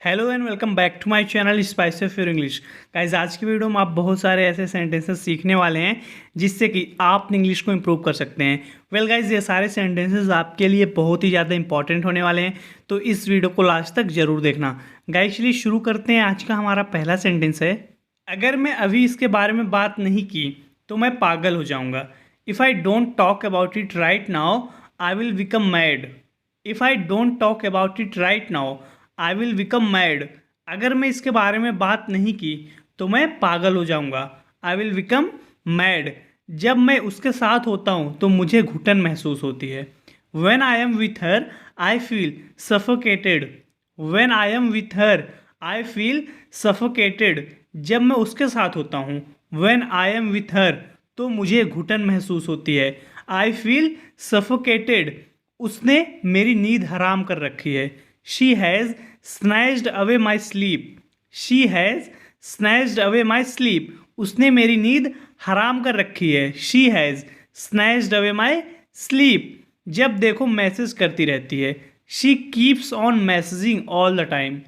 Hello and welcome back to my channel spice of your English. Guys, आज की video में आप बहुत सारे ऐसे सेंटेंसेस सीखने वाले हैं जिससे कि आप अपनी इंग्लिश को इम्प्रूव कर सकते हैं। वेल गाइस, ये सारे सेंटेंसेस आपके लिए बहुत ही ज़्यादा इंपॉर्टेंट होने वाले हैं, तो इस वीडियो को लास्ट तक ज़रूर देखना। गाइस, चलिए शुरू करते हैं। आज का हमारा पहला सेंटेंस है, अगर मैं अभी इसके बारे में बात नहीं की तो मैं पागल हो जाऊँगा। If I don't talk about it right now I will become mad. If I don't talk about it right now I will become mad. अगर मैं इसके बारे में बात नहीं की तो मैं पागल हो जाऊंगा। I will become mad. जब मैं उसके साथ होता हूँ तो मुझे घुटन महसूस होती है। When I am with her I feel suffocated. When I am with her I feel suffocated. जब मैं उसके साथ होता हूँ, when I am with her, तो मुझे घुटन महसूस होती है। I feel suffocated. उसने मेरी नींद हराम कर रखी है। She has snatched away my sleep. She has snatched away my sleep. उसने मेरी नींद हराम कर रखी है। She has snatched away my sleep. जब देखो मैसेज करती रहती है। She keeps on messaging all the time.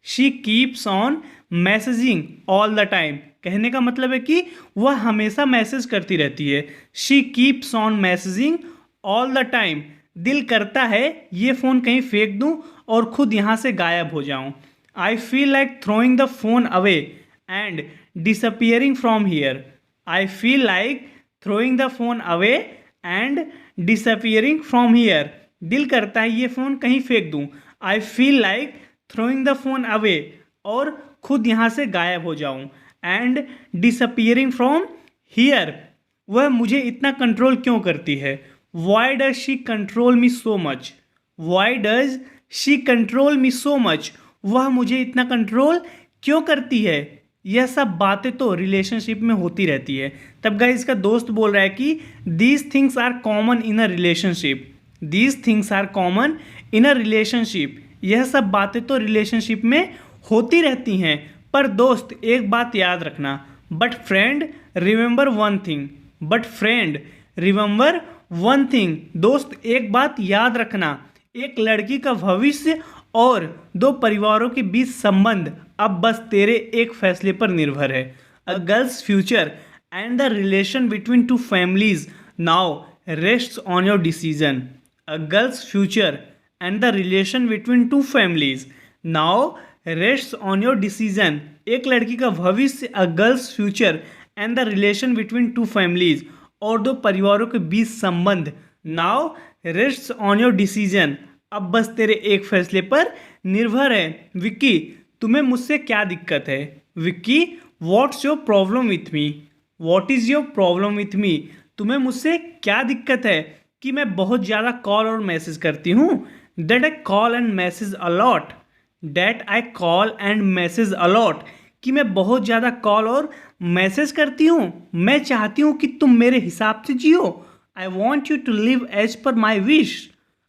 She keeps on messaging all the time. कहने का मतलब है कि वह हमेशा मैसेज करती रहती है। She keeps on messaging all the time. दिल करता है ये फ़ोन कहीं फेंक दूं और खुद यहाँ से गायब हो जाऊं। I feel like throwing the phone away and disappearing from here. I feel like throwing the phone away and disappearing from here. दिल करता है ये फ़ोन कहीं फेंक दूं। I feel like throwing the phone away, और खुद यहाँ से गायब हो जाऊं। And disappearing from here. वह मुझे इतना कंट्रोल क्यों करती है। Why does she control me so much. Why does she control me so much. वह मुझे इतना कंट्रोल क्यों करती है। यह सब बातें तो रिलेशनशिप में होती रहती है। तब गाइस इसका दोस्त बोल रहा है कि these things are common in a relationship. These things are common in a relationship. यह सब बातें तो रिलेशनशिप में होती रहती हैं, पर दोस्त एक बात याद रखना। But friend remember one thing. But friend remember one thing. दोस्त एक बात याद रखना, एक लड़की का भविष्य और दो परिवारों के बीच संबंध अब बस तेरे एक फैसले पर निर्भर है। A girl's future and the relation between two families now rests on your decision. A girl's future and the relation between two families now rests on your decision. एक लड़की का भविष्य, a girl's future and the relation between two families, और दो परिवारों के बीच संबंध, now rests on your decision, अब बस तेरे एक फैसले पर निर्भर है। विक्की, तुम्हें मुझसे क्या दिक्कत है। Vicky, what's your problem with me. What is your problem with me. तुम्हें मुझसे क्या दिक्कत है कि मैं बहुत ज़्यादा कॉल और मैसेज करती हूँ। That I call and message a lot. That I call and message a lot, कि मैं बहुत ज़्यादा कॉल और मैसेज करती हूँ। मैं चाहती हूँ कि तुम मेरे हिसाब से जियो। I want you to live as per my wish.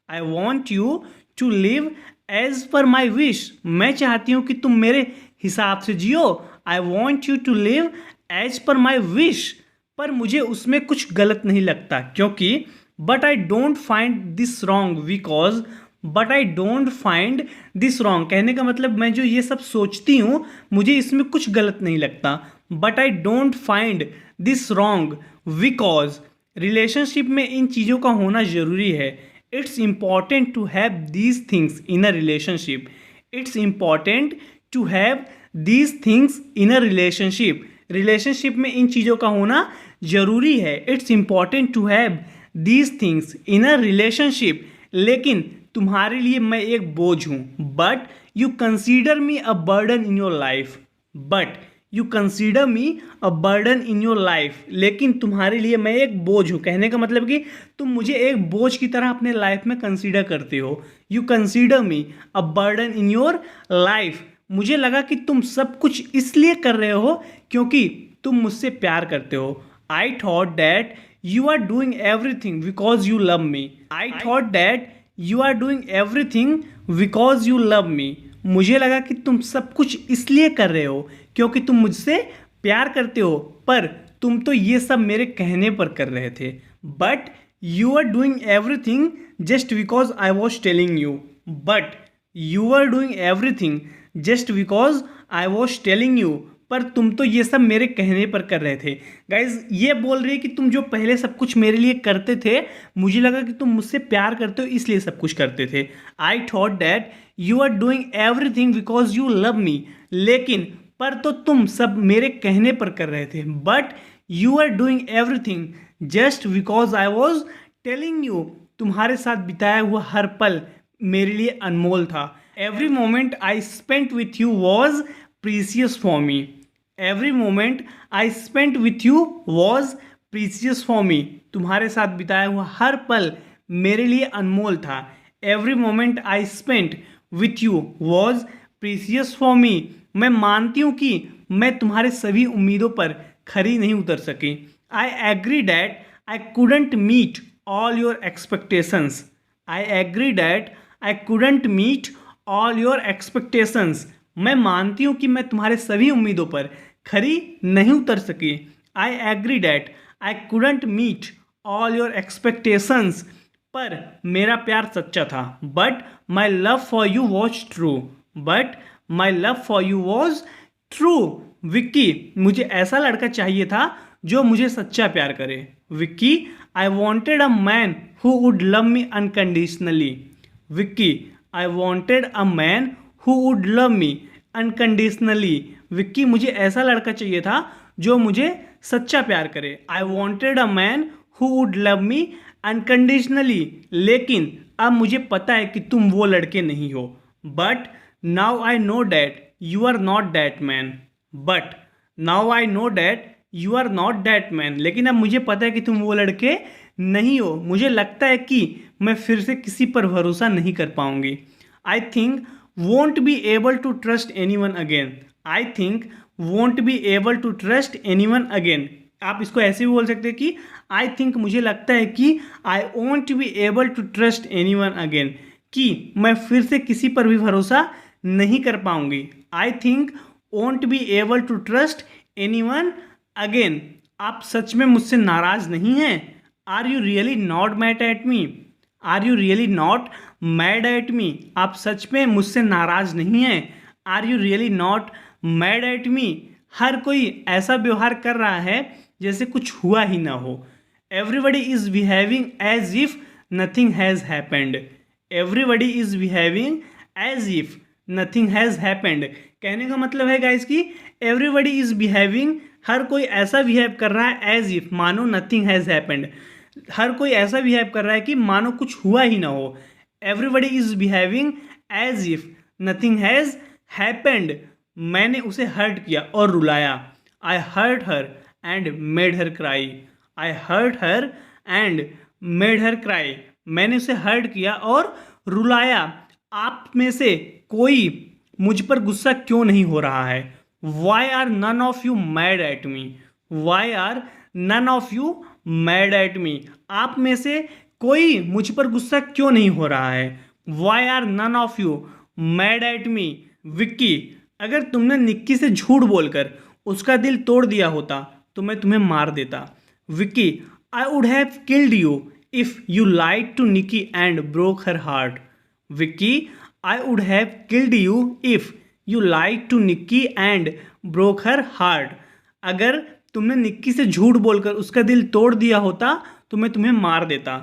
I want you to live as per my wish. मैं चाहती हूँ कि तुम मेरे हिसाब से जियो। I want you to live as per my wish. पर मुझे उसमें कुछ गलत नहीं लगता, क्योंकि but I don't find this wrong because. But I don't find this wrong, कहने का मतलब मैं जो ये सब सोचती हूँ मुझे इसमें कुछ गलत नहीं लगता। But I don't find this wrong because. Relationship में इन चीज़ों का होना ज़रूरी है। It's important to have these things in a relationship. It's important to have these things in a relationship. Relationship में इन चीज़ों का होना ज़रूरी है। It's important to have these things in a relationship. लेकिन तुम्हारे लिए मैं एक बोझ हूँ। But you consider me a burden in your life. But you consider me a burden in your life. लेकिन तुम्हारे लिए मैं एक बोझ हूँ, कहने का मतलब कि तुम मुझे एक बोझ की तरह अपने लाइफ में कंसीडर करते हो। You consider me a burden in your life. मुझे लगा कि तुम सब कुछ इसलिए कर रहे हो क्योंकि तुम मुझसे प्यार करते हो। I thought that you are doing everything because you love me. I thought that you are doing everything because you love me. मुझे लगा कि तुम सब कुछ इसलिए कर रहे हो क्योंकि तुम मुझसे प्यार करते हो, पर तुम तो ये सब मेरे कहने पर कर रहे थे। But you are doing everything just because I was telling you. But you are doing everything just because I was telling you, पर तुम तो ये सब मेरे कहने पर कर रहे थे। गाइज ये बोल रही है कि तुम जो पहले सब कुछ मेरे लिए करते थे, मुझे लगा कि तुम मुझसे प्यार करते हो इसलिए सब कुछ करते थे। I thought that you are doing everything because you love me, लेकिन पर तो तुम सब मेरे कहने पर कर रहे थे। But you are doing everything just because I was telling you, तुम्हारे साथ बिताया हुआ हर पल मेरे लिए अनमोल था। Every moment I spent with you was precious for me. Every moment I spent with you was precious for me, तुम्हारे साथ बिताया हुआ हर पल मेरे लिए अनमोल था। Every moment I spent with you was precious for me, मैं मानती हूँ कि मैं तुम्हारे सभी उम्मीदों पर खरी नहीं उतर सकी। I agree that I couldn't meet all your expectations. I agree that I couldn't meet all your expectations. मैं मानती हूँ कि मैं तुम्हारे सभी उम्मीदों पर खरी नहीं उतर सकी। I agree that I couldn't meet all your expectations. पर मेरा प्यार सच्चा था। But my love for you was true. But my love for you was true. Vicky, मुझे ऐसा लड़का चाहिए था जो मुझे सच्चा प्यार करे। Vicky, I wanted a man who would love me unconditionally. Vicky, I wanted a man who would love me unconditionally. Vicky, मुझे ऐसा लड़का चाहिए था जो मुझे सच्चा प्यार करे। I wanted a man who would love me unconditionally, लेकिन अब मुझे पता है कि तुम वो लड़के नहीं हो। But now I know that you are not that man. But now I know that you are not that man, लेकिन अब मुझे पता है कि तुम वो लड़के नहीं हो। मुझे लगता है कि मैं फिर से किसी पर भरोसा नहीं कर पाऊंगी। I think won't be able to trust anyone again. I think won't be able to trust anyone again. आप इसको ऐसे भी बोल सकते हैं कि आई थिंक मुझे लगता है कि I won't be able to trust anyone again, कि मैं फिर से किसी पर भी भरोसा नहीं कर पाऊंगी। I think won't be able to trust anyone again. आप सच में मुझसे नाराज नहीं हैं? Are you really not mad at me? Are you really not mad at me? आप सच में मुझसे नाराज नहीं हैं? Are you really not mad at me? हर कोई ऐसा व्यवहार कर रहा है जैसे कुछ हुआ ही ना हो। Everybody is behaving as if nothing has happened. Everybody is behaving as if nothing has happened. कहने का मतलब है गाइस कि एवरीबडी इज बिहेविंग, हर कोई ऐसा बिहेव कर रहा है एज इफ, मानो नथिंग हैज़ हैपेंड। हर कोई ऐसा बिहेव कर रहा है कि मानो कुछ हुआ ही ना हो। Everybody is behaving as if nothing has happened. मैंने उसे हर्ट किया और रुलाया। I hurt her and made her cry. I hurt her and made her cry. मैंने उसे हर्ट किया और रुलाया। आप में से कोई मुझ पर गुस्सा क्यों नहीं हो रहा है? Why are none of you mad at me? Why are none of you mad at me? आप में से कोई मुझ पर गुस्सा क्यों नहीं हो रहा है? Why are none of you mad at me? Vicky, अगर तुमने निक्की से झूठ बोलकर उसका दिल तोड़ दिया होता तो मैं तुम्हें मार देता। Vicky, I would have killed you if you lied to Nikki and broke her heart. Vicky, I would have killed you if you lied to Nikki and broke her heart. अगर तुमने निक्की से झूठ बोलकर उसका दिल तोड़ दिया होता तो मैं तुम्हें मार देता।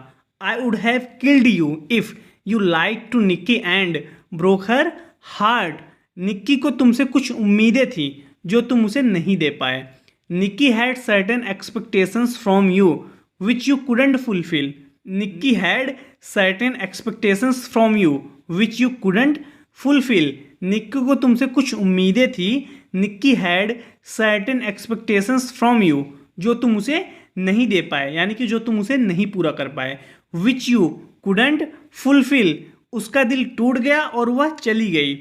I would have killed you if you lied to Nikki and broke her heart. Nikki को तुमसे कुछ उम्मीदें थी जो तुम उसे नहीं दे पाए। Nikki had certain expectations from you which you couldn't fulfill. Nikki had certain expectations from you which you couldn't fulfill. Nikki को तुमसे कुछ उम्मीदें थी। Nikki had certain expectations from you, जो तुम उसे नहीं दे पाए, यानी कि जो तुम उसे नहीं पूरा कर पाए। विच यू couldn't fulfill, उसका दिल टूट गया और वह चली गई।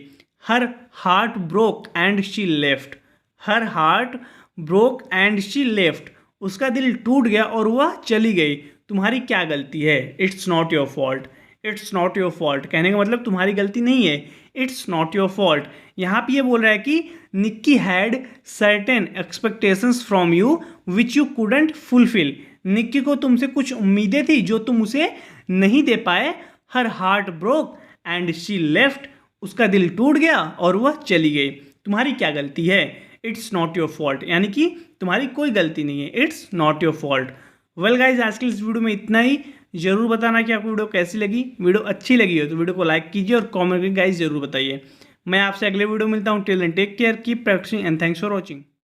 Her heart broke and she left. Her heart broke and she left, उसका दिल टूट गया और वह चली गई। तुम्हारी क्या गलती है? It's not your fault. It's not your fault कहने का मतलब तुम्हारी गलती नहीं है। It's not your fault. यहाँ पे ये बोल रहा है कि Nikki had certain expectations from you which you couldn't fulfill. Nikki को तुमसे कुछ उम्मीदें थी जो तुम उसे नहीं दे पाए। Her heart broke and she left, उसका दिल टूट गया और वह चली गई। तुम्हारी क्या गलती है? इट्स नॉट योर फॉल्ट, यानी कि तुम्हारी कोई गलती नहीं है, it's not your fault. Well guys, आज के इस वीडियो में इतना ही। जरूर बताना कि आपको वीडियो कैसी लगी। वीडियो अच्छी लगी हो तो वीडियो को लाइक कीजिए और कॉमेंट करके गाइज जरूर बताइए। मैं आपसे अगले वीडियो मिलता हूँ। Till then take care, keep practising and thanks for watching.